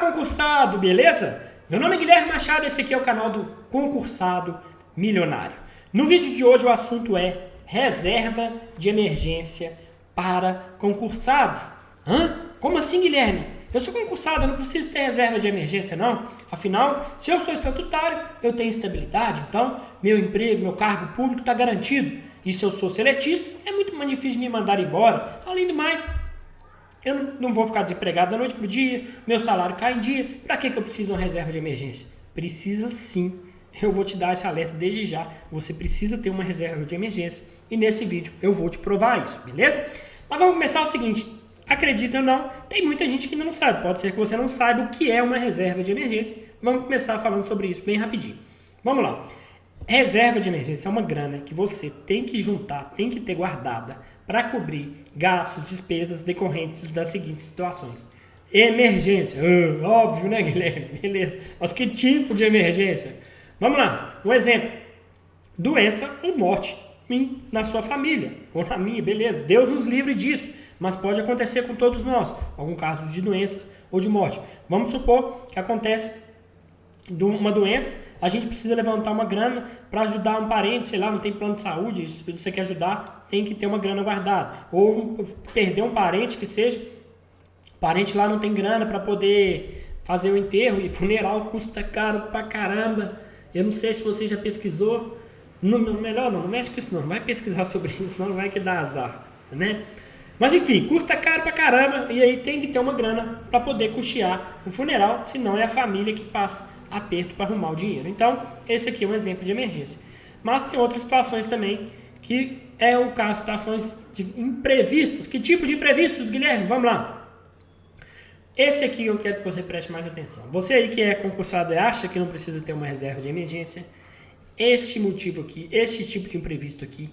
concursado, beleza? Meu nome é Guilherme Machado, esse aqui é o canal do Concursado Milionário. No vídeo de hoje o assunto é reserva de emergência para concursados. Hã? Como assim, Guilherme? Eu sou concursado, eu não preciso ter reserva de emergência, não. Afinal, se eu sou estatutário, eu tenho estabilidade. Então, meu emprego, meu cargo público está garantido. E se eu sou seletista, é muito mais difícil me mandar embora. Além do mais, eu não vou ficar desempregado da noite para o dia, meu salário cai em dia. Para que eu preciso de uma reserva de emergência? Precisa sim. Eu vou te dar esse alerta desde já. Você precisa ter uma reserva de emergência. E nesse vídeo eu vou te provar isso, beleza? Mas vamos começar o seguinte. Acredita ou não, tem muita gente que ainda não sabe. Pode ser que você não saiba o que é uma reserva de emergência. Vamos começar falando sobre isso bem rapidinho. Vamos lá. Reserva de emergência é uma grana que você tem que juntar, tem que ter guardada para cobrir gastos, despesas decorrentes das seguintes situações. Emergência. Óbvio, né, Guilherme? Beleza. Mas que tipo de emergência? Vamos lá. Um exemplo. Doença ou morte na sua família. Ou na minha, beleza. Deus nos livre disso. Mas pode acontecer com todos nós. Algum caso de doença ou de morte. Vamos supor que acontece uma doença, a gente precisa levantar uma grana para ajudar um parente, sei lá, não tem plano de saúde, se você quer ajudar, tem que ter uma grana guardada. Ou perder um parente que seja, o parente lá não tem grana para poder fazer o enterro, e funeral custa caro pra caramba. Eu não sei se você já pesquisou, melhor não mexe com isso não vai pesquisar sobre isso, não vai que dá azar, né? Mas enfim, custa caro pra caramba, e aí tem que ter uma grana para poder custear o funeral, senão é a família que passa aperto para arrumar o dinheiro. Então, esse aqui é um exemplo de emergência. Mas tem outras situações também, que é o caso, situações de imprevistos. Que tipo de imprevistos, Guilherme? Vamos lá. Esse aqui eu quero que você preste mais atenção. Você aí que é concursado e acha que não precisa ter uma reserva de emergência, este motivo aqui, este tipo de imprevisto aqui,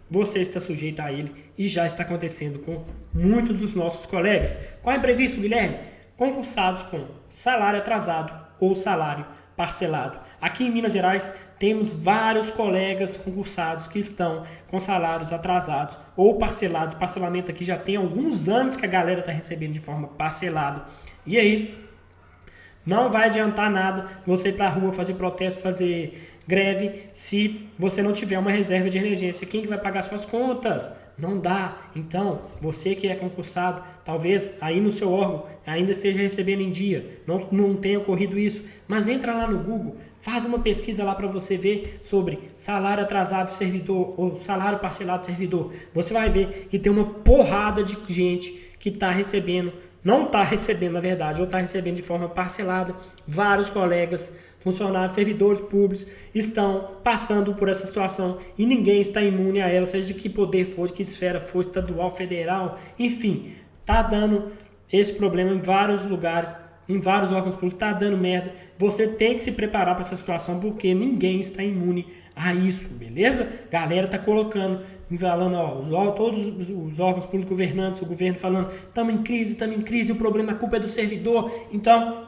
você está sujeito a ele e já está acontecendo com muitos dos nossos colegas. Qual é o imprevisto, Guilherme? Concursados com salário atrasado ou salário parcelado. Aqui em Minas Gerais temos vários colegas concursados que estão com salários atrasados ou parcelados. Parcelamento aqui já tem alguns anos que a galera está recebendo de forma parcelada. E aí, não vai adiantar nada você ir para a rua fazer protesto, fazer greve, se você não tiver uma reserva de emergência. Quem que vai pagar suas contas? Não dá. Então, você que é concursado, talvez aí no seu órgão ainda esteja recebendo em dia, não tenha ocorrido isso, mas entra lá no Google, faz uma pesquisa lá para você ver sobre salário atrasado servidor ou salário parcelado servidor. Você vai ver que tem uma porrada de gente que está recebendo, não está recebendo na verdade, ou está recebendo de forma parcelada. Vários colegas, funcionários, servidores públicos estão passando por essa situação e ninguém está imune a ela, seja de que poder for, de que esfera for, estadual, federal, enfim, está dando esse problema em vários lugares, em vários órgãos públicos, está dando merda. Você tem que se preparar para essa situação porque ninguém está imune a isso, beleza? Galera está colocando, falando, todos os órgãos públicos governantes, o governo falando, estamos em crise, o problema, a culpa é do servidor. Então,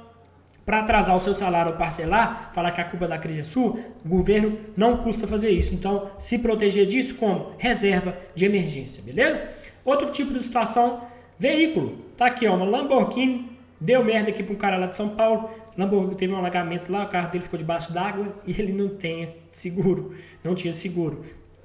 para atrasar o seu salário ou parcelar, falar que a culpa da crise é sua, o governo não custa fazer isso. Então, se proteger disso como? Reserva de emergência, beleza? Outro tipo de situação, veículo. Tá aqui, ó, uma Lamborghini, deu merda aqui para um cara lá de São Paulo, Lamborghini teve um alagamento lá, o carro dele ficou debaixo d'água e ele não tinha seguro.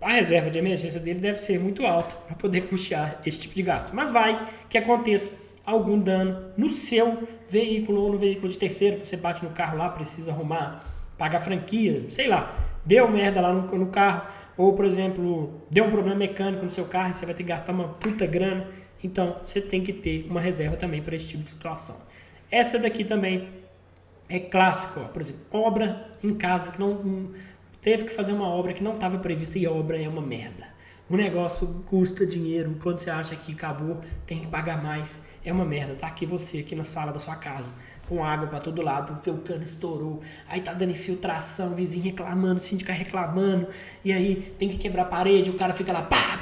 A reserva de emergência dele deve ser muito alta para poder custear esse tipo de gasto. Mas vai que aconteça algum dano no seu veículo ou no veículo de terceiro, você bate no carro lá, precisa arrumar, pagar franquia, sei lá, deu merda lá no carro, ou por exemplo, deu um problema mecânico no seu carro e você vai ter que gastar uma puta grana. Então, você tem que ter uma reserva também para esse tipo de situação. Essa daqui também é clássica, ó. Por exemplo, obra em casa que não teve que fazer uma obra que não estava prevista e a obra é uma merda. O negócio custa dinheiro, quando você acha que acabou, tem que pagar mais, é uma merda. Tá aqui você, aqui na sala da sua casa, com água para todo lado, porque o cano estourou, aí tá dando infiltração, vizinho reclamando, síndica reclamando, e aí tem que quebrar a parede, o cara fica lá, pá,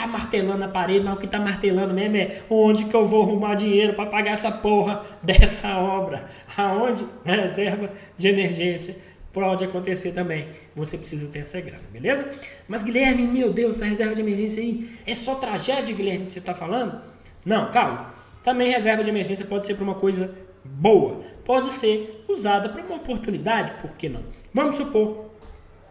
martelando a parede, mas o que tá martelando mesmo é onde que eu vou arrumar dinheiro para pagar essa porra dessa obra, aonde? Reserva de emergência. Pode acontecer também, você precisa ter essa grana, beleza? Mas Guilherme, meu Deus, essa reserva de emergência aí é só tragédia, Guilherme, que você está falando? Não, calma, Também reserva de emergência pode ser para uma coisa boa, pode ser usada para uma oportunidade, por que não? Vamos supor,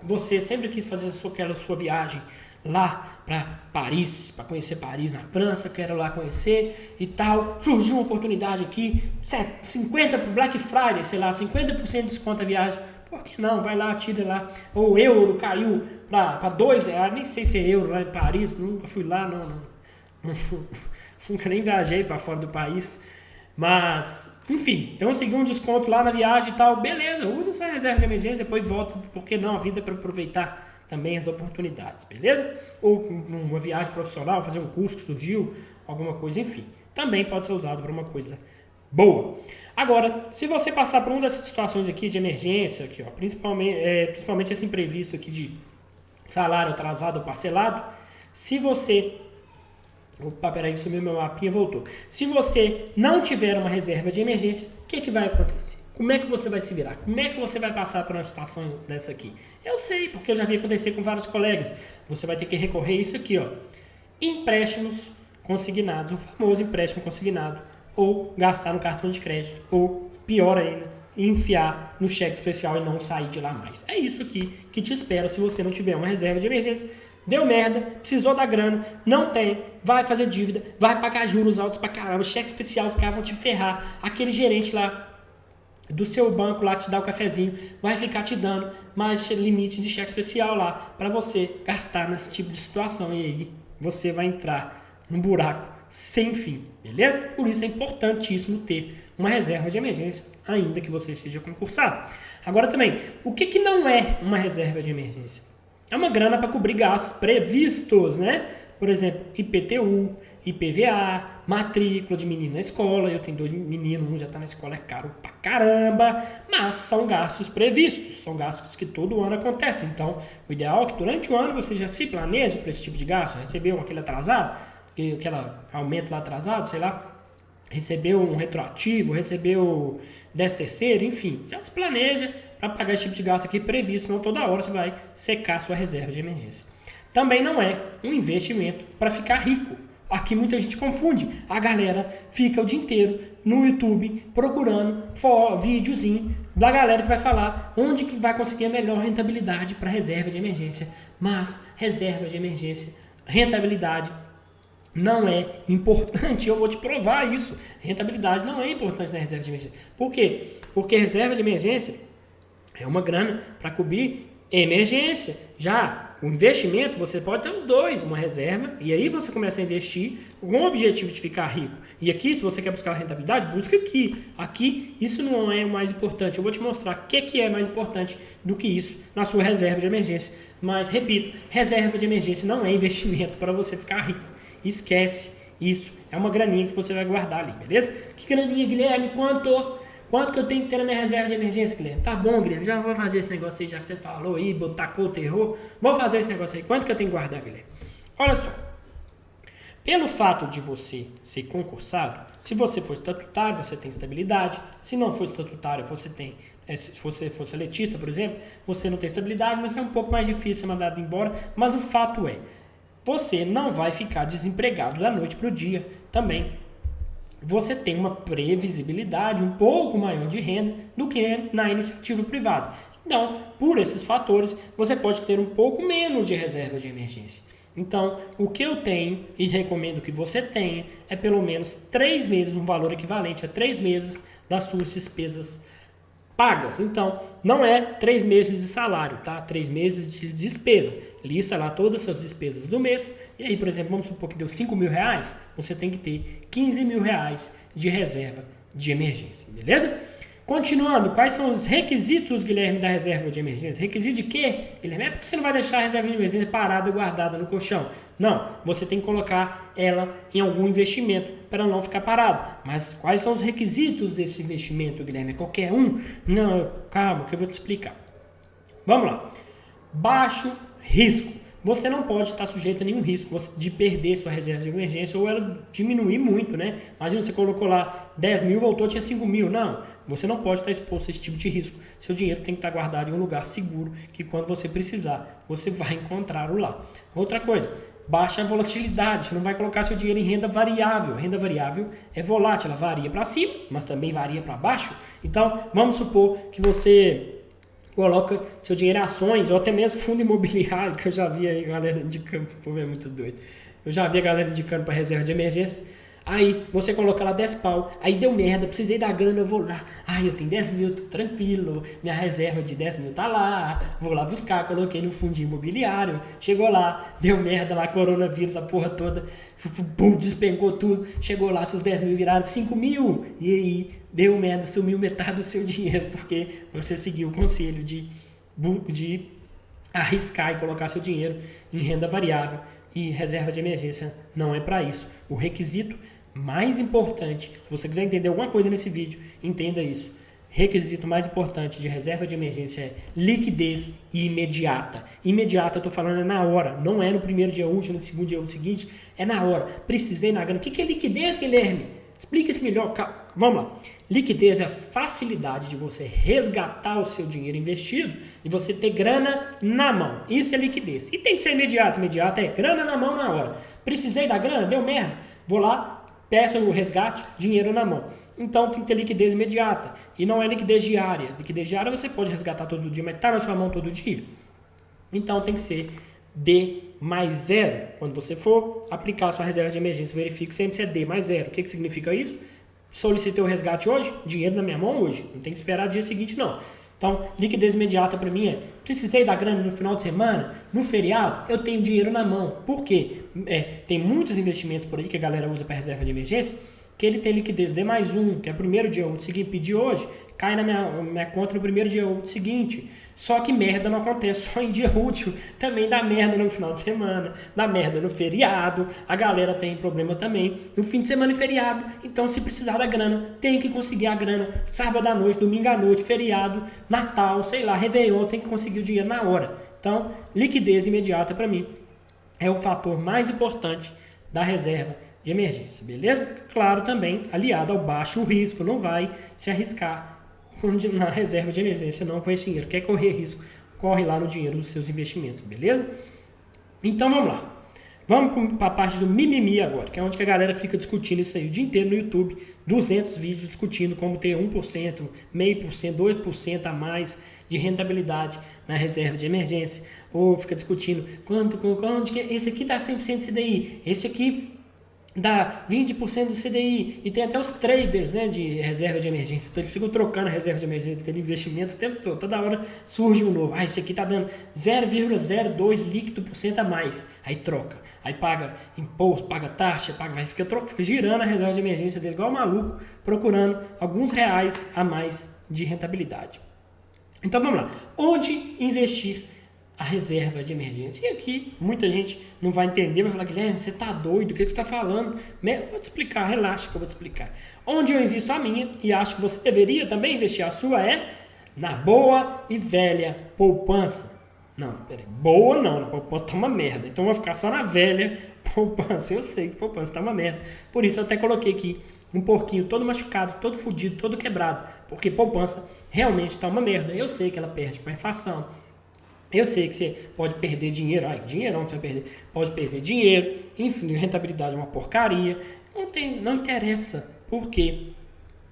você sempre quis fazer aquela sua viagem lá para Paris, para conhecer Paris na França, quero lá conhecer e tal, surgiu uma oportunidade aqui, 50 para Black Friday, sei lá, 50% de desconto a viagem, por que não? Vai lá, tira lá, o euro caiu para R$2, nem sei se é euro lá em Paris, nunca fui lá, nunca nem viajei para fora do país, mas, enfim, então eu consegui um desconto lá na viagem e tal, beleza, usa essa reserva de emergência, depois volta, porque não, a vida é para aproveitar também as oportunidades, beleza? Ou uma viagem profissional, fazer um curso que surgiu, alguma coisa, enfim, também pode ser usado para uma coisa boa. Agora, se você passar por uma dessas situações aqui de emergência, aqui, ó, principalmente esse imprevisto aqui de salário atrasado ou parcelado, se você... Opa, peraí, sumiu meu mapinha, voltou. Se você não tiver uma reserva de emergência, o que vai acontecer? Como é que você vai se virar? Como é que você vai passar por uma situação dessa aqui? Eu sei, porque eu já vi acontecer com vários colegas. Você vai ter que recorrer a isso aqui, ó. Empréstimos consignados, o famoso empréstimo consignado, ou gastar no cartão de crédito, ou pior ainda, enfiar no cheque especial e não sair de lá mais. É isso aqui que te espera se você não tiver uma reserva de emergência. Deu merda, precisou da grana, não tem, vai fazer dívida, vai pagar juros altos pra caramba, cheque especial, os caras vão te ferrar, aquele gerente lá do seu banco lá te dá o cafezinho, vai ficar te dando mais limite de cheque especial lá pra você gastar nesse tipo de situação, e aí você vai entrar num buraco sem fim, beleza? Por isso é importantíssimo ter uma reserva de emergência, ainda que você seja concursado. Agora também, o que não é uma reserva de emergência? É uma grana para cobrir gastos previstos, né? Por exemplo, IPTU, IPVA, matrícula de menino na escola. Eu tenho 2 meninos, um já está na escola, é caro pra caramba. Mas são gastos previstos, são gastos que todo ano acontecem. Então, o ideal é que durante o ano você já se planeje para esse tipo de gasto. Recebeu aquele atrasado, aquele aumento lá atrasado, sei lá. Recebeu um retroativo, recebeu 10º, enfim. Já se planeja para pagar esse tipo de gasto aqui previsto, senão toda hora você vai secar a sua reserva de emergência. Também não é um investimento para ficar rico. Aqui muita gente confunde. A galera fica o dia inteiro no YouTube procurando videozinho da galera que vai falar onde que vai conseguir a melhor rentabilidade para reserva de emergência. Mas reserva de emergência, rentabilidade não é importante. Eu vou te provar isso. Rentabilidade não é importante na reserva de emergência. Por quê? Porque reserva de emergência é uma grana para cobrir emergência. Já o investimento, você pode ter os dois, uma reserva, e aí você começa a investir com o objetivo de ficar rico. E aqui, se você quer buscar rentabilidade, busca aqui. Aqui, isso não é o mais importante. Eu vou te mostrar o que é mais importante do que isso na sua reserva de emergência. Mas, repito, reserva de emergência não é investimento para você ficar rico. Esquece isso. É uma graninha que você vai guardar ali, beleza? Que graninha, Guilherme? Quanto que eu tenho que ter na minha reserva de emergência, Guilherme? Tá bom, Guilherme, já vou fazer esse negócio aí, já que você falou aí, tacou o terror. Vou fazer esse negócio aí. Quanto que eu tenho que guardar, Guilherme? Olha só. Pelo fato de você ser concursado, se você for estatutário, você tem estabilidade. Se não for estatutário, você tem... Se você for seletista, por exemplo, você não tem estabilidade, mas é um pouco mais difícil ser mandado embora. Mas o fato é, você não vai ficar desempregado da noite para o dia também. Você tem uma previsibilidade um pouco maior de renda do que na iniciativa privada. Então, por esses fatores, você pode ter um pouco menos de reserva de emergência. Então, o que eu tenho e recomendo que você tenha é pelo menos 3 meses, um valor equivalente a 3 meses das suas despesas pagas. Então, não é 3 meses de salário, tá? 3 meses de despesa. Lista lá todas as suas despesas do mês. E aí, por exemplo, vamos supor que deu R$5.000, você tem que ter R$15.000 de reserva de emergência, beleza? Continuando, quais são os requisitos, Guilherme, da reserva de emergência? Requisito de quê, Guilherme? É porque você não vai deixar a reserva de emergência parada e guardada no colchão. Não, você tem que colocar ela em algum investimento para não ficar parada. Mas quais são os requisitos desse investimento, Guilherme? É qualquer um? Não, calma, que eu vou te explicar. Vamos lá. Baixo risco. Você não pode estar sujeito a nenhum risco de perder sua reserva de emergência ou ela diminuir muito, né? Imagina, você colocou lá 10 mil, voltou, tinha 5 mil. Não, você não pode estar exposto a esse tipo de risco. Seu dinheiro tem que estar guardado em um lugar seguro, que quando você precisar, você vai encontrá-lo lá. Outra coisa, baixa volatilidade. Você não vai colocar seu dinheiro em renda variável. Renda variável é volátil, ela varia para cima, mas também varia para baixo. Então, vamos supor que você coloca seu dinheiro em ações ou até mesmo fundo imobiliário, que eu já vi aí galera indicando, o povo é muito doido. Eu já vi a galera indicando para reserva de emergência. Aí você coloca lá 10 pau, aí deu merda, precisei da grana, eu vou lá. Eu tenho 10 mil, tô tranquilo, minha reserva de 10 mil tá lá, vou lá buscar, coloquei no fundo imobiliário, chegou lá, deu merda lá, coronavírus, a porra toda, bum, despencou tudo, chegou lá, seus 10 mil viraram 5 mil, e aí deu merda, sumiu metade do seu dinheiro, porque você seguiu o conselho de arriscar e colocar seu dinheiro em renda variável, e reserva de emergência não é para isso. O requisito mais importante, se você quiser entender alguma coisa nesse vídeo, entenda isso. Requisito mais importante de reserva de emergência é liquidez imediata. Imediata, eu estou falando é na hora, não é no primeiro dia útil, no segundo dia útil seguinte, é na hora. Precisei na grana. O que é liquidez, Guilherme? Explica isso melhor. Calma. Vamos lá. Liquidez é a facilidade de você resgatar o seu dinheiro investido e você ter grana na mão. Isso é liquidez. E tem que ser imediato. Imediato é grana na mão na hora. Precisei da grana, deu merda. Vou lá, peço o resgate, dinheiro na mão. Então tem que ter liquidez imediata. E não é liquidez diária. Liquidez diária você pode resgatar todo dia, mas está na sua mão todo dia. Então tem que ser D mais 0. Quando você for aplicar a sua reserva de emergência, verifique sempre se é D mais 0. O que significa isso? Solicitei o resgate hoje, dinheiro na minha mão hoje. Não tem que esperar o dia seguinte, não. Então, liquidez imediata para mim é, precisei da grana no final de semana, no feriado, eu tenho dinheiro na mão. Por quê? Tem muitos investimentos por aí que a galera usa para reserva de emergência, que ele tem liquidez D mais 1, que é o primeiro dia útil seguinte, pedir hoje, cai na minha conta no primeiro dia útil seguinte. Só que merda não acontece só em dia útil, também dá merda no final de semana, dá merda no feriado, a galera tem problema também no fim de semana e feriado. Então, se precisar da grana, tem que conseguir a grana sábado à noite, domingo à noite, feriado, Natal, sei lá, Réveillon, tem que conseguir o dinheiro na hora. Então, liquidez imediata para mim é o fator mais importante da reserva de emergência, beleza? Claro, também aliado ao baixo risco, não vai se arriscar na reserva de emergência não com esse dinheiro. Quer correr risco, corre lá no dinheiro dos seus investimentos, beleza? Então vamos lá. Vamos para a parte do mimimi agora, que é onde que a galera fica discutindo isso aí o dia inteiro no YouTube, 200 vídeos discutindo como ter 1%, 0,5%, 2% a mais de rentabilidade na reserva de emergência, ou fica discutindo onde que esse aqui dá 100% de CDI, esse aqui dá 20% do CDI, e tem até os traders, né, de reserva de emergência, então eles ficam trocando a reserva de emergência, tem investimento o tempo todo, toda hora surge um novo, esse aqui tá dando 0,02 líquido por cento a mais, aí troca, aí paga imposto, paga taxa, fica girando a reserva de emergência dele igual maluco, procurando alguns reais a mais de rentabilidade. Então vamos lá, onde investir a reserva de emergência? E aqui muita gente não vai entender, vai falar, Guilherme, você tá doido, o que você está falando? Eu vou te explicar, relaxa que eu vou te explicar. Onde eu invisto a minha, e acho que você deveria também investir a sua, é na boa e velha poupança. Não, peraí, boa não, na poupança tá uma merda, então eu vou ficar só na velha poupança. Eu sei que poupança tá uma merda, por isso eu até coloquei aqui um porquinho todo machucado, todo fudido, todo quebrado, porque poupança realmente tá uma merda. Eu sei que ela perde com a inflação, eu sei que você pode perder dinheiro, dinheiro não, você vai perder, pode perder dinheiro, enfim, rentabilidade é uma porcaria, não interessa, porque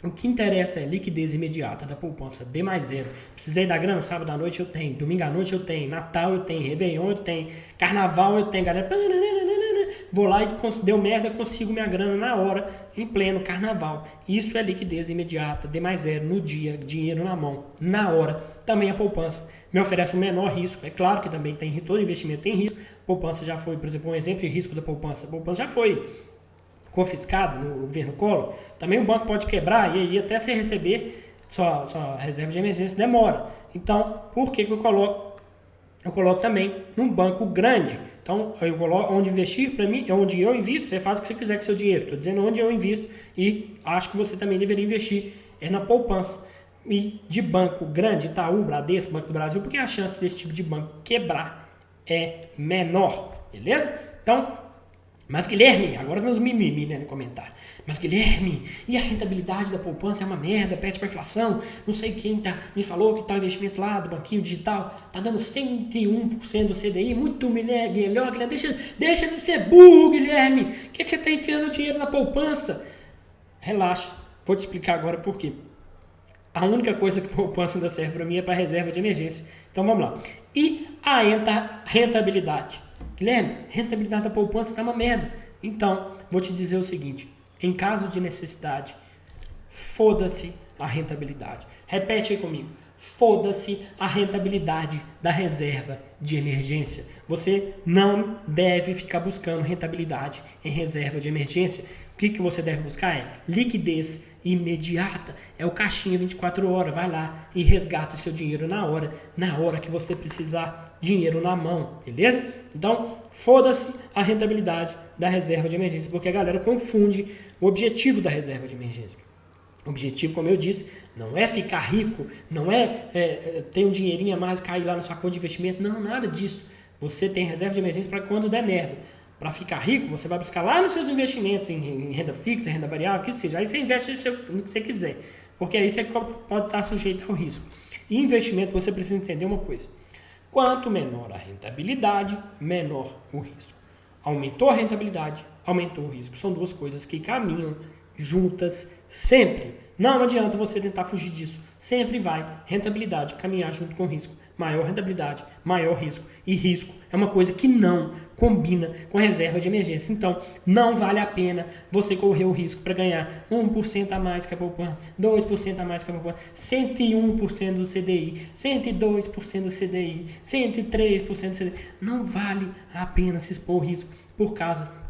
o que interessa é liquidez imediata da poupança, D mais 0. Precisei da grana, sábado à noite eu tenho, domingo à noite eu tenho, Natal eu tenho, Réveillon eu tenho, Carnaval eu tenho, galera, vou lá e deu merda, consigo minha grana na hora, em pleno Carnaval. Isso é liquidez imediata, D mais 0, no dia, dinheiro na mão, na hora. Também a poupança me oferece o menor risco. É claro que também tem todo investimento tem risco. Poupança já foi, por exemplo, um exemplo de risco da poupança. A poupança já foi confiscada no governo Collor. Também o banco pode quebrar e aí até você receber sua reserva de emergência demora. Então, por que eu coloco? Eu coloco também num banco grande. Então, eu coloco onde investir, para mim, é onde eu invisto, você faz o que você quiser com seu dinheiro. Estou dizendo onde eu invisto e acho que você também deveria investir é na poupança. E de banco grande, Itaú, Bradesco, Banco do Brasil, porque a chance desse tipo de banco quebrar é menor, beleza? Então, Mas Guilherme, agora vem os mimimi, né, no comentário. Mas Guilherme, e a rentabilidade da poupança é uma merda, perde para inflação. Não sei quem me falou que tal investimento lá do banquinho digital tá dando 101% do CDI, muito melhor, Guilherme. Deixa de ser burro, Guilherme. O que você tá enfiando dinheiro na poupança? Relaxa, vou te explicar agora por quê. A única coisa que a poupança ainda serve para mim é para reserva de emergência. Então vamos lá. E a rentabilidade? Guilherme, rentabilidade da poupança está uma merda. Então, vou te dizer o seguinte. Em caso de necessidade, foda-se a rentabilidade. Repete aí comigo. Foda-se a rentabilidade da reserva de emergência. Você não deve ficar buscando rentabilidade em reserva de emergência. O que você deve buscar é liquidez imediata. É o caixinha 24 horas. Vai lá e resgata o seu dinheiro na hora que você precisar, dinheiro na mão, beleza? Então, foda-se a rentabilidade da reserva de emergência, porque a galera confunde o objetivo da reserva de emergência. O objetivo, como eu disse, não é ficar rico, não é ter um dinheirinho a mais cair lá na sua conta de investimento, não, nada disso. Você tem reserva de emergência para quando der merda. Para ficar rico, você vai buscar lá nos seus investimentos em renda fixa, renda variável, que seja. Aí você investe no que você quiser, porque aí você pode estar sujeito ao risco. E investimento, você precisa entender uma coisa. Quanto menor a rentabilidade, menor o risco. Aumentou a rentabilidade, aumentou o risco. São duas coisas que caminham juntas sempre. Não adianta você tentar fugir disso. Sempre vai rentabilidade caminhar junto com risco. Maior rentabilidade, maior risco. E risco é uma coisa que não combina com reserva de emergência. Então, não vale a pena você correr o risco para ganhar 1% a mais que a poupança, 2% a mais que a poupança, 101% do CDI, 102% do CDI, 103% do CDI. Não vale a pena se expor o risco por causa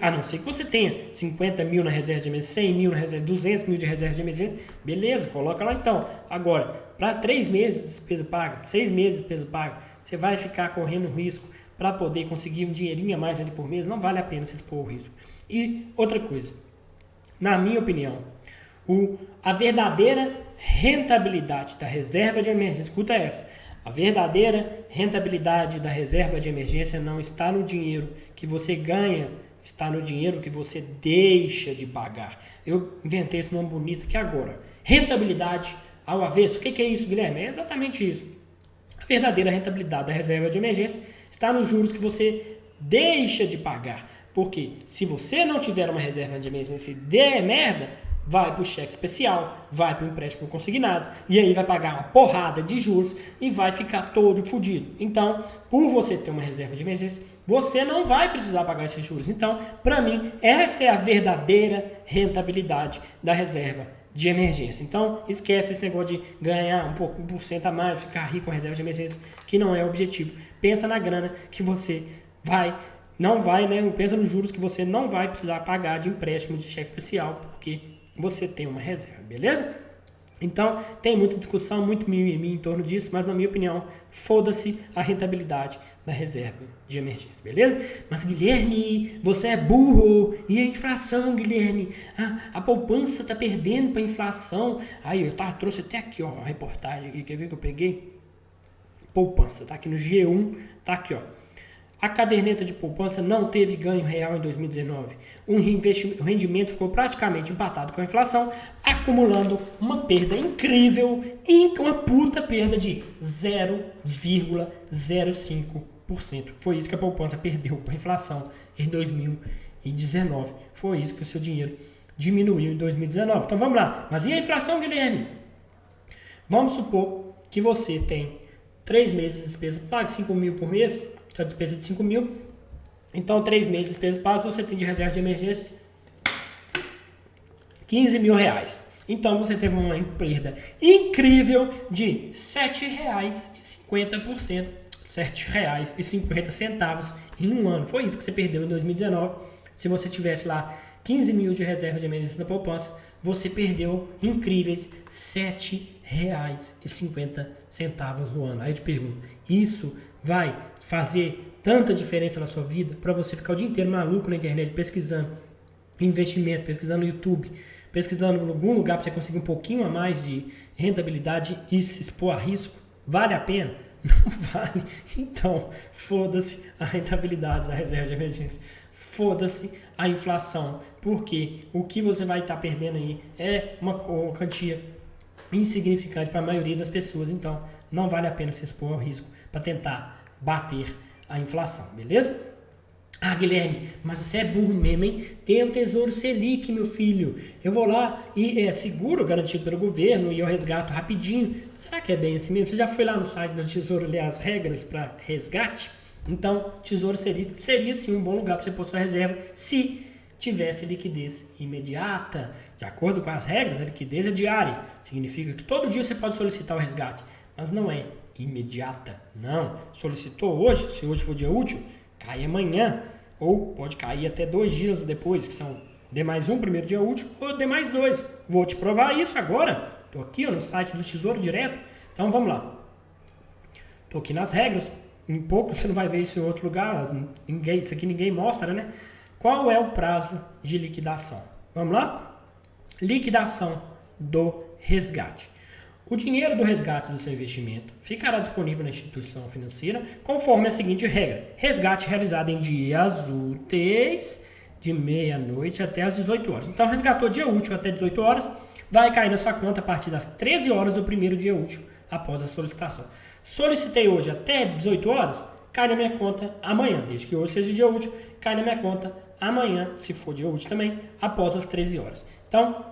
a não ser que você tenha 50 mil na reserva de emergência, 100 mil na reserva, 200 mil de reserva de emergência, beleza, coloca lá então. Agora, para 3 meses de despesa paga, 6 meses de despesa paga, você vai ficar correndo risco para poder conseguir um dinheirinho a mais ali por mês, não vale a pena se expor ao risco. E outra coisa, na minha opinião, a verdadeira rentabilidade da reserva de emergência, escuta essa, a verdadeira rentabilidade da reserva de emergência não está no dinheiro que você ganha, está no dinheiro que você deixa de pagar. Eu inventei esse nome bonito aqui agora. Rentabilidade ao avesso. O que é isso, Guilherme? É exatamente isso. A verdadeira rentabilidade da reserva de emergência está nos juros que você deixa de pagar. Porque se você não tiver uma reserva de emergência e der merda, vai para o cheque especial, vai para o empréstimo consignado, e aí vai pagar uma porrada de juros e vai ficar todo fodido. Então, por você ter uma reserva de emergência, você não vai precisar pagar esses juros. Então, para mim, essa é a verdadeira rentabilidade da reserva de emergência. Então, esquece esse negócio de ganhar um pouco, 1% a mais, ficar rico com reserva de emergência, que não é o objetivo. Pensa na grana que você pensa nos juros que você não vai precisar pagar de empréstimo de cheque especial, porque você tem uma reserva, beleza? Então, tem muita discussão, muito mimimi em torno disso, mas na minha opinião, foda-se a rentabilidade da reserva de emergência, beleza? Mas Guilherme, você é burro, e a inflação, Guilherme? A poupança tá perdendo para a inflação. Aí, eu trouxe até aqui, ó, a reportagem aqui, quer ver que eu peguei? Poupança, tá aqui no G1, tá aqui, ó. A caderneta de poupança não teve ganho real em 2019. O rendimento ficou praticamente empatado com a inflação, acumulando uma perda incrível e uma puta perda de 0,05%. Foi isso que a poupança perdeu para a inflação em 2019. Foi isso que o seu dinheiro diminuiu em 2019. Então vamos lá. Mas e a inflação, Guilherme? Vamos supor que você tem 3 meses de despesa paga, 5 mil por mês, a despesa de 5 mil, então 3 meses de despesa paga, você tem de reserva de emergência 15 mil reais. Então você teve uma perda incrível de R$ 7,50%, R$ 7,50 em um ano. Foi isso que você perdeu em 2019. Se você tivesse lá 15 mil de reserva de emergência na poupança, você perdeu incríveis R$ 7,50 no ano. Aí eu te pergunto, isso vai fazer tanta diferença na sua vida para você ficar o dia inteiro maluco na internet pesquisando investimento, pesquisando no YouTube, pesquisando em algum lugar para você conseguir um pouquinho a mais de rentabilidade e se expor a risco? Vale a pena? Não vale. Então, foda-se a rentabilidade da reserva de emergência. foda-se a inflação, porque o que você vai estar perdendo aí é uma quantia insignificante para a maioria das pessoas, então não vale a pena se expor ao risco para tentar bater a inflação, beleza? Ah, Guilherme, mas você é burro mesmo, hein? Tem o Tesouro Selic, meu filho. Eu vou lá e é seguro, garantido pelo governo, e eu resgato rapidinho. Será que é bem assim mesmo? Você já foi lá no site do Tesouro ler as regras para resgate? Então, Tesouro Selic seria sim um bom lugar para você pôr sua reserva se tivesse liquidez imediata. De acordo com as regras, a liquidez é diária. Significa que todo dia você pode solicitar o resgate, mas não é imediata. Não. Solicitou hoje, se hoje for dia útil, cai amanhã. Ou pode cair até 2 dias depois, que são D+1, primeiro dia útil, ou D+2. Vou te provar isso agora. Estou aqui no site do Tesouro direto. Então vamos lá. Estou aqui nas regras. Em pouco você não vai ver isso em outro lugar. Isso aqui ninguém mostra, né? Qual é o prazo de liquidação? Vamos lá? Liquidação do resgate. O dinheiro do resgate do seu investimento ficará disponível na instituição financeira conforme a seguinte regra. Resgate realizado em dias úteis de meia-noite até as 18 horas. Então, resgatou dia útil até 18 horas, vai cair na sua conta a partir das 13 horas do primeiro dia útil após a solicitação. Solicitei hoje até 18 horas, cai na minha conta amanhã, desde que hoje seja dia útil, cai na minha conta amanhã, se for dia útil também, após as 13 horas. Então,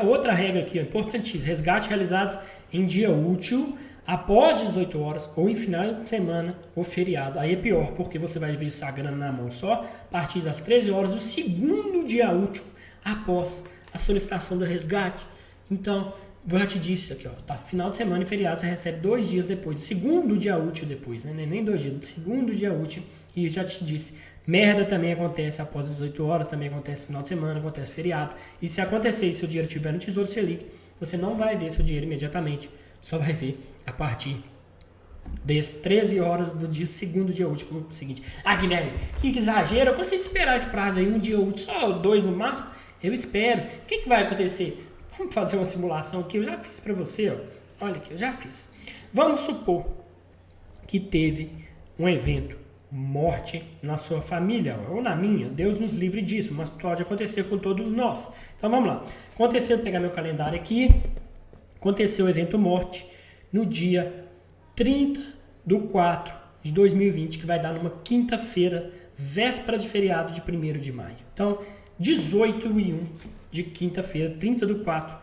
outra regra aqui, importantíssima, resgate realizados em dia útil, após 18 horas, ou em final de semana, ou feriado. Aí é pior, porque você vai ver essa grana na mão só, a partir das 13 horas, o segundo dia útil, após a solicitação do resgate. Então, eu já te disse aqui, ó, tá final de semana e feriado, você recebe 2 dias depois, segundo dia útil depois, né? Nem 2 dias, segundo dia útil, e eu já te disse, merda também acontece após as 18 horas, também acontece final de semana, acontece feriado. E se acontecer e seu dinheiro estiver no Tesouro Selic, você não vai ver seu dinheiro imediatamente, só vai ver a partir das 13 horas do dia, segundo dia útil seguinte. Ah, Guilherme, que exagero, eu consigo esperar esse prazo aí, um dia útil, só 2 no máximo, eu espero. O que vai acontecer? Vamos fazer uma simulação aqui, eu já fiz para você, ó. Olha aqui, eu já fiz. Vamos supor que teve um evento, morte na sua família, ou na minha, Deus nos livre disso, mas pode acontecer com todos nós. Então vamos lá. Aconteceu, vou pegar meu calendário aqui, aconteceu o evento morte no dia 30/4/2020, que vai dar numa quinta-feira, véspera de feriado de 1º de maio. Então, 18/1 de quinta-feira, 30/4,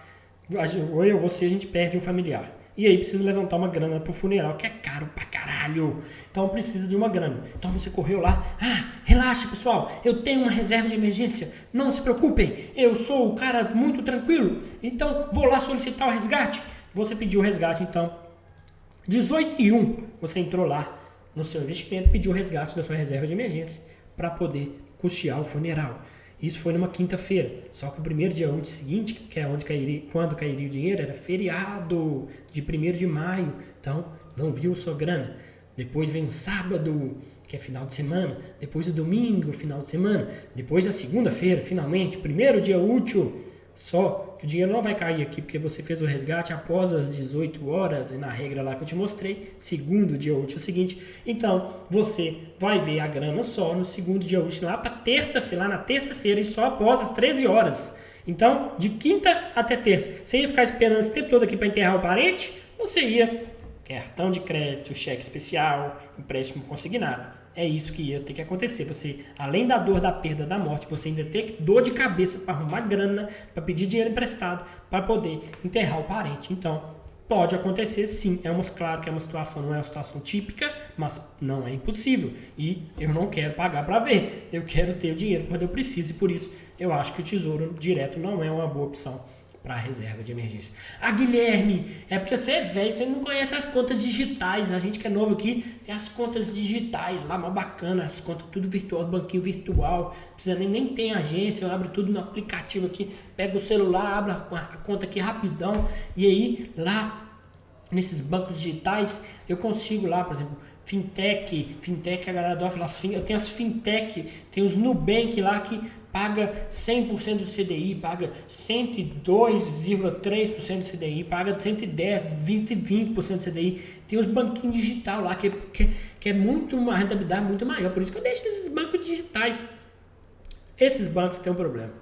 ou eu ou você, a gente perde um familiar. E aí precisa levantar uma grana pro funeral, que é caro pra caralho. Então precisa de uma grana. Então você correu lá. Ah, relaxa, pessoal. Eu tenho uma reserva de emergência. Não se preocupem. Eu sou o cara muito tranquilo. Então vou lá solicitar o resgate. Você pediu o resgate, então. 18/1, você entrou lá no seu investimento, pediu o resgate da sua reserva de emergência para poder custear o funeral. Isso foi numa quinta-feira, só que o primeiro dia útil seguinte, que é quando cairia o dinheiro, era feriado de 1º de maio, então não viu sua grana. Depois vem o sábado, que é final de semana, depois o domingo, final de semana, depois a segunda-feira, finalmente, primeiro dia útil, só que o dinheiro não vai cair aqui porque você fez o resgate após as 18 horas e na regra lá que eu te mostrei, segundo dia útil seguinte. Então, você vai ver a grana só no segundo dia útil lá para terça-feira, lá na terça-feira e só após as 13 horas. Então, de quinta até terça. Você ia ficar esperando esse tempo todo aqui para enterrar o parente? Ou você ia cartão de crédito, cheque especial, empréstimo consignado? É isso que ia ter que acontecer. Você, além da dor da perda, da morte, você ainda tem dor de cabeça para arrumar grana, para pedir dinheiro emprestado, para poder enterrar o parente. Então, pode acontecer sim. Claro que é uma situação, não é uma situação típica, mas não é impossível. E eu não quero pagar para ver. Eu quero ter o dinheiro quando eu preciso. E por isso, eu acho que o Tesouro Direto não é uma boa opção para reserva de emergência. Ah, Guilherme, é porque você é velho, você não conhece as contas digitais. A gente que é novo aqui tem as contas digitais lá, mó bacana, as contas tudo virtual, banquinho virtual, precisa nem tem agência, eu abro tudo no aplicativo aqui, pego o celular, abro a conta aqui rapidão, e aí lá nesses bancos digitais eu consigo lá, por exemplo, Fintech, a galera adora falar assim, eu tenho as fintech, tem os Nubank lá que paga 100% do CDI, paga 102,3% do CDI, paga 110, 20% do CDI, tem os banquinhos digital lá que é muito uma rentabilidade muito maior, por isso que eu deixo esses bancos digitais. Esses bancos têm um problema,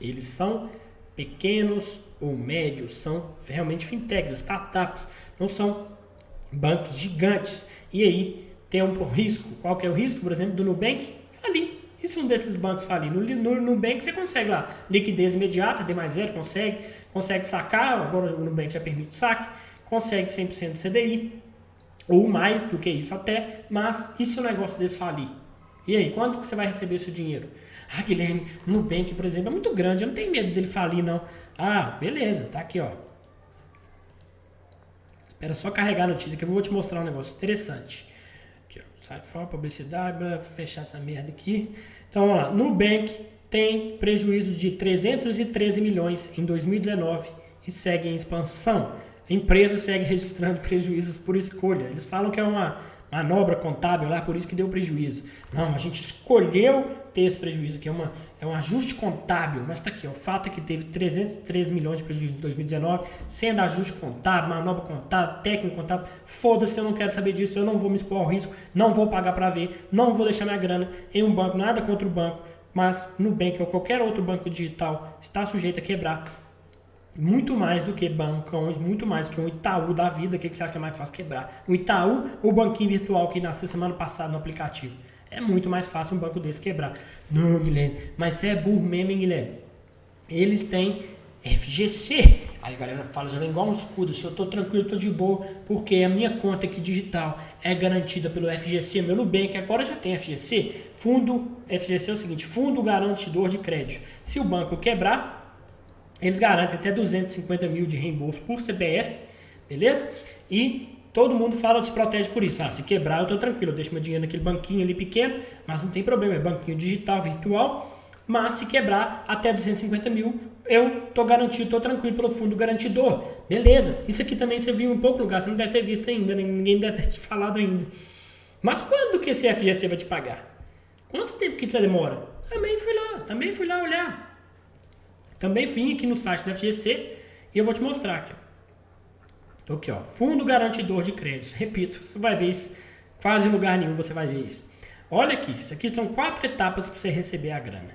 eles são pequenos ou médios, são realmente fintechs, startups, não são bancos gigantes. E aí tem um risco. Qual que é o risco, por exemplo, do Nubank? Falir. E se um desses bancos falir? No Nubank você consegue lá liquidez imediata, D+0, consegue sacar, agora o Nubank já permite saque, consegue 100% de CDI, ou mais do que isso até, mas e se o negócio desse falir? E aí, quando que você vai receber seu dinheiro? Ah, Guilherme, Nubank, por exemplo, é muito grande, eu não tenho medo dele falir, não. Ah, beleza, tá aqui, ó. Espera só carregar a notícia que eu vou te mostrar um negócio interessante. Aqui, ó, sai fora, publicidade, vou fechar essa merda aqui. Então, vamos lá. Nubank tem prejuízo de 313 milhões em 2019 e segue em expansão. A empresa segue registrando prejuízos por escolha. Eles falam que é uma manobra contábil lá, por isso que deu prejuízo. Não, a gente escolheu ter esse prejuízo aqui, é um ajuste contábil, mas tá aqui, ó, o fato é que teve 313 milhões de prejuízo em 2019, sendo ajuste contábil, manobra contábil, técnico contábil, foda-se, eu não quero saber disso, eu não vou me expor ao risco, não vou pagar para ver, não vou deixar minha grana em um banco, nada contra o banco, mas Nubank ou qualquer outro banco digital está sujeito a quebrar. Muito mais do que bancões, muito mais do que um Itaú da vida. O que você acha que é mais fácil quebrar? O Itaú ou o banquinho virtual que nasceu semana passada no aplicativo? É muito mais fácil um banco desse quebrar. Não, Guilherme, mas você é burro mesmo, hein, Guilherme? Eles têm FGC. Aí a galera fala, já vem igual um escudo, se eu tô tranquilo, eu tô de boa, porque a minha conta aqui digital é garantida pelo FGC, meu Nubank agora já tem FGC. FGC é o seguinte, Fundo Garantidor de Crédito. Se o banco quebrar, eles garantem até 250 mil de reembolso por CPF, beleza? E todo mundo fala que se protege por isso. Ah, se quebrar eu tô tranquilo, eu deixo meu dinheiro naquele banquinho ali pequeno, mas não tem problema, é banquinho digital, virtual. Mas se quebrar até 250 mil, eu tô garantido, tô tranquilo pelo fundo garantidor. Beleza, isso aqui também você viu em pouco lugar, você não deve ter visto ainda, ninguém deve ter te falado ainda. Mas quando que esse FGC vai te pagar? Quanto tempo que demora? Também fui lá olhar. Também vim aqui no site da FGC e eu vou te mostrar aqui. Ó. Aqui, ó, Fundo Garantidor de Créditos. Repito, você vai ver isso, quase em lugar nenhum você vai ver isso. Olha aqui, isso aqui são 4 etapas para você receber a grana.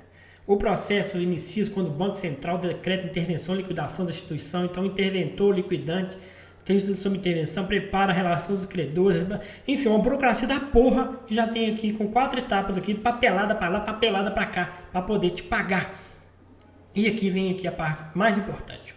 O processo inicia quando o Banco Central decreta intervenção e liquidação da instituição. Então, interventor, liquidante, tem instituição de intervenção, prepara a relação dos credores. Enfim, uma burocracia da porra que já tem aqui com 4 etapas aqui, papelada para lá, papelada para cá, para poder te pagar. E aqui vem a parte mais importante.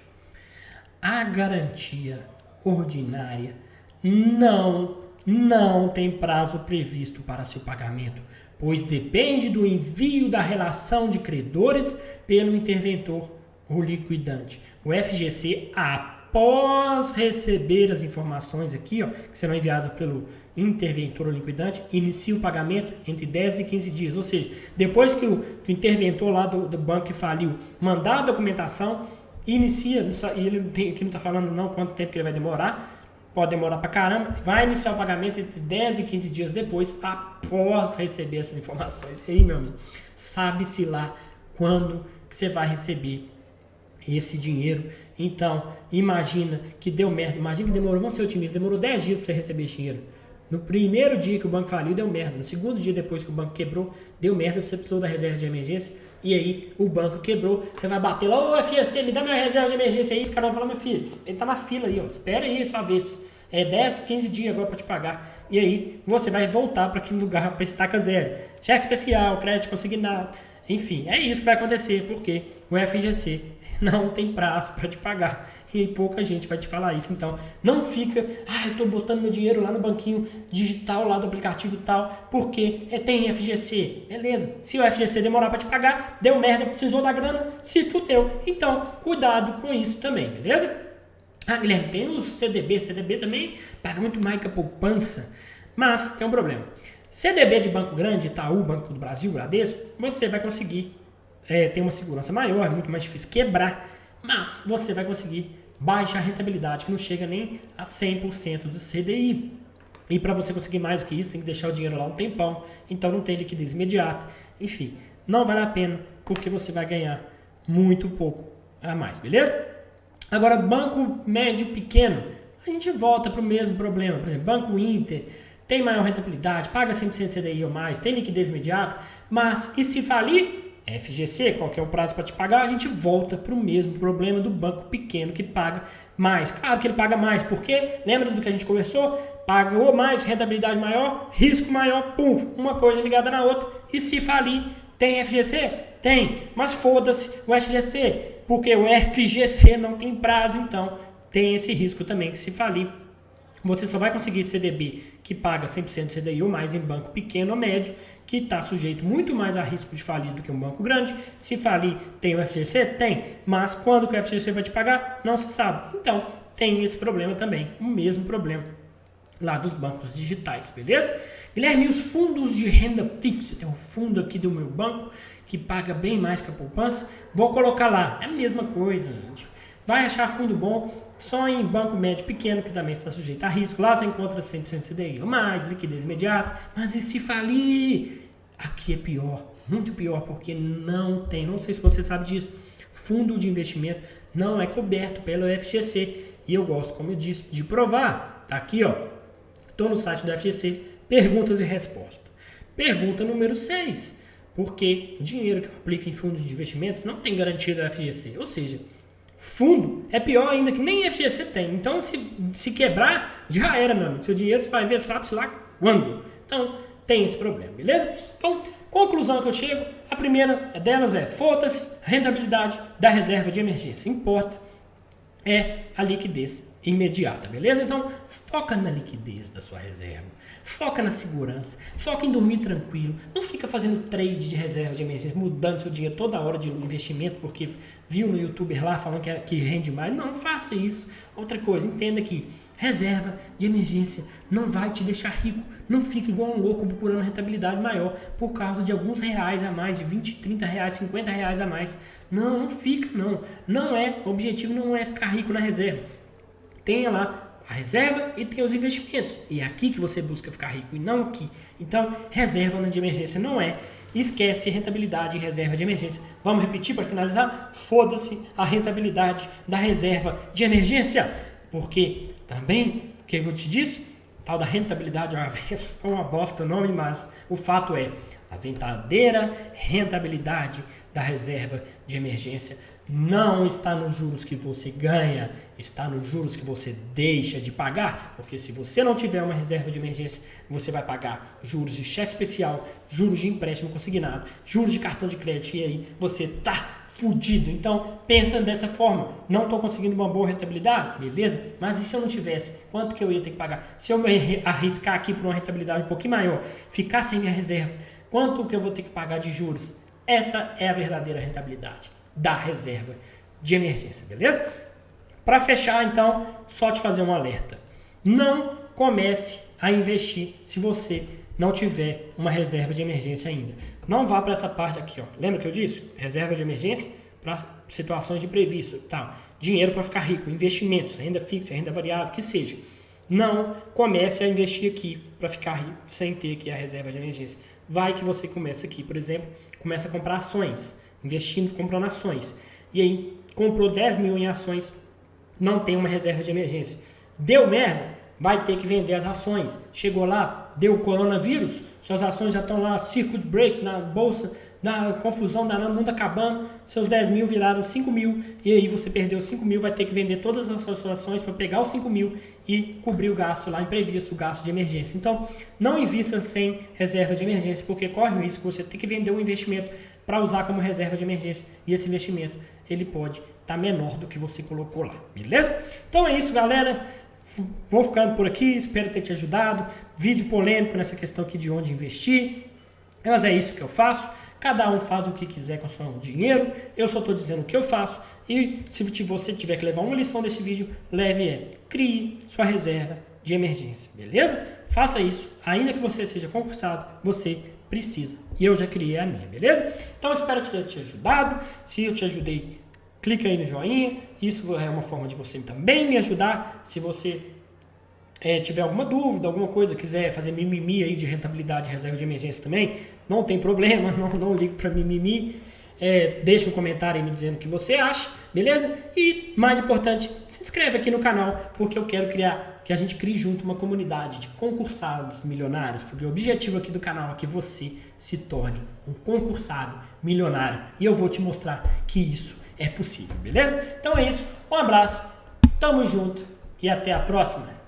A garantia ordinária não tem prazo previsto para seu pagamento, pois depende do envio da relação de credores pelo interventor ou liquidante. O FGC, após receber as informações aqui, ó, que serão enviadas pelo interventor ou liquidante, inicia o pagamento entre 10 e 15 dias. Ou seja, depois que o interventor lá do banco que faliu mandar a documentação, inicia, e ele aqui não está falando não quanto tempo que ele vai demorar, pode demorar pra caramba, vai iniciar o pagamento entre 10 e 15 dias depois, após receber essas informações. E aí, meu amigo, sabe-se lá quando que você vai receber esse dinheiro. Então, imagina que deu merda, imagina que demorou, vamos ser otimistas, demorou 10 dias para você receber esse dinheiro. No primeiro dia que o banco faliu, deu merda. No segundo dia depois que o banco quebrou, deu merda, você precisou da reserva de emergência, e aí o banco quebrou, você vai bater lá, ô FGC, me dá minha reserva de emergência aí, esse cara vai falar, meu filho, ele tá na fila aí, ó, espera aí a sua vez. É 10, 15 dias agora para te pagar. E aí você vai voltar para aquele lugar para estaca zero. Cheque especial, crédito consignado. Enfim, é isso que vai acontecer, porque o FGC não tem prazo para te pagar. E pouca gente vai te falar isso. Então, não fica, eu estou botando meu dinheiro lá no banquinho digital, lá do aplicativo e tal, porque tem FGC. Beleza. Se o FGC demorar para te pagar, deu merda, precisou da grana, se fudeu. Então, cuidado com isso também, beleza? Guilherme, tem os CDB também paga muito mais que a poupança, mas tem um problema. CDB de banco grande, Itaú, Banco do Brasil, Bradesco, você vai conseguir ter uma segurança maior, é muito mais difícil quebrar, mas você vai conseguir baixa rentabilidade, que não chega nem a 100% do CDI. E para você conseguir mais do que isso, tem que deixar o dinheiro lá um tempão. Então não tem liquidez imediata. Enfim, não vale a pena porque você vai ganhar muito pouco a mais, beleza? Agora, banco médio pequeno, a gente volta para o mesmo problema. Por exemplo, Banco Inter tem maior rentabilidade, paga 100% CDI ou mais, tem liquidez imediata, mas e se falir? FGC, qual que é o prazo para te pagar? A gente volta para o mesmo problema do banco pequeno que paga mais. Claro que ele paga mais, porque lembra do que a gente conversou? Pagou mais, rentabilidade maior, risco maior, pum, uma coisa ligada na outra. E se falir, tem FGC? Tem, mas foda-se o FGC, porque o FGC não tem prazo, então tem esse risco também que se falir. Você só vai conseguir CDB que paga 100% CDI ou mais em banco pequeno ou médio, que está sujeito muito mais a risco de falir do que um banco grande. Se falir, tem o FGC? Tem. Mas quando que o FGC vai te pagar? Não se sabe. Então, tem esse problema também, o mesmo problema lá dos bancos digitais, beleza? Guilherme, e os fundos de renda fixa? Tem um fundo aqui do meu banco que paga bem mais que a poupança. Vou colocar lá. É a mesma coisa, gente. Vai achar fundo bom só em banco médio pequeno, que também está sujeito a risco. Lá você encontra 100% CDI ou mais, liquidez imediata. Mas e se falir? Aqui é pior, muito pior, porque não tem, não sei se você sabe disso, fundo de investimento não é coberto pelo FGC. E eu gosto, como eu disse, de provar. Tá aqui, ó. Estou no site do FGC, perguntas e respostas. Pergunta número 6. Porque dinheiro que eu aplico em fundos de investimentos não tem garantia do FGC. Ou seja, fundo é pior ainda que nem FGC tem. Então, se quebrar, já era, meu amigo. Seu dinheiro você vai ver, sabe-se lá quando. Então, tem esse problema, beleza? Então, conclusão que eu chego, a primeira delas é, foda-se, rentabilidade da reserva de emergência. Importa é a liquidez imediata, beleza? Então, foca na liquidez da sua reserva, foca na segurança, foca em dormir tranquilo, não fica fazendo trade de reserva de emergência, mudando seu dinheiro toda hora de investimento, porque viu no youtuber lá falando que rende mais. Não faça isso. Outra coisa, entenda que reserva de emergência não vai te deixar rico. Não fique igual um louco procurando rentabilidade maior por causa de alguns reais a mais, de 20, 30 reais, 50 reais a mais. Não, não fica, não. Não é, o objetivo não é ficar rico na reserva. Tenha lá a reserva e tem os investimentos. E é aqui que você busca ficar rico e não aqui. Então, reserva de emergência não é. Esquece rentabilidade e reserva de emergência. Vamos repetir para finalizar? Foda-se a rentabilidade da reserva de emergência. Porque também, o que eu te disse? Tal da rentabilidade, uma vez foi uma bosta o nome, mas o fato é, a verdadeira rentabilidade da reserva de emergência não está nos juros que você ganha, está nos juros que você deixa de pagar, porque se você não tiver uma reserva de emergência, você vai pagar juros de cheque especial, juros de empréstimo consignado, juros de cartão de crédito, e aí você tá fudido. Então, pensa dessa forma, não estou conseguindo uma boa rentabilidade, beleza? Mas e se eu não tivesse, quanto que eu ia ter que pagar? Se eu me arriscar aqui por uma rentabilidade um pouquinho maior, ficar sem minha reserva, quanto que eu vou ter que pagar de juros? Essa é a verdadeira rentabilidade da reserva de emergência, beleza? Para fechar, então, só te fazer um alerta. Não comece a investir se você não tiver uma reserva de emergência ainda. Não vá para essa parte aqui, ó. Lembra que eu disse? Reserva de emergência para situações de imprevisto, tal. Dinheiro para ficar rico, investimentos, renda fixa, renda variável, que seja. Não comece a investir aqui para ficar rico sem ter aqui a reserva de emergência. Vai que você começa aqui, por exemplo, começa a comprar ações, investindo, comprando ações. E aí, comprou 10 mil em ações, não tem uma reserva de emergência. Deu merda, vai ter que vender as ações. Chegou lá, deu coronavírus, suas ações já estão lá, circuit break na bolsa, na confusão, danando, mundo acabando, seus 10 mil viraram 5 mil, e aí você perdeu 5 mil, vai ter que vender todas as suas ações para pegar os 5 mil e cobrir o gasto lá, imprevisto, o gasto de emergência. Então, não invista sem reserva de emergência, porque corre o risco de você ter que vender um investimento para usar como reserva de emergência, e esse investimento, ele pode estar menor do que você colocou lá, beleza? Então é isso, galera. Vou ficando por aqui, espero ter te ajudado. Vídeo polêmico nessa questão aqui de onde investir. Mas é isso que eu faço. Cada um faz o que quiser com o seu dinheiro. Eu só estou dizendo o que eu faço. E se você tiver que levar uma lição desse vídeo, crie sua reserva de emergência, beleza? Faça isso. Ainda que você seja concursado, você precisa. E eu já criei a minha, beleza? Então espero ter te ajudado. Se eu te ajudei, clica aí no joinha. Isso é uma forma de você também me ajudar. Se você tiver alguma dúvida, alguma coisa, quiser fazer mimimi aí de rentabilidade de reserva de emergência também, não tem problema, não ligo para mimimi. Deixa um comentário aí me dizendo o que você acha, beleza? E, mais importante, se inscreve aqui no canal, porque eu quero que a gente crie junto uma comunidade de concursados milionários, porque o objetivo aqui do canal é que você se torne um concursado milionário, e eu vou te mostrar que isso é possível, beleza? Então é isso, um abraço, tamo junto e até a próxima!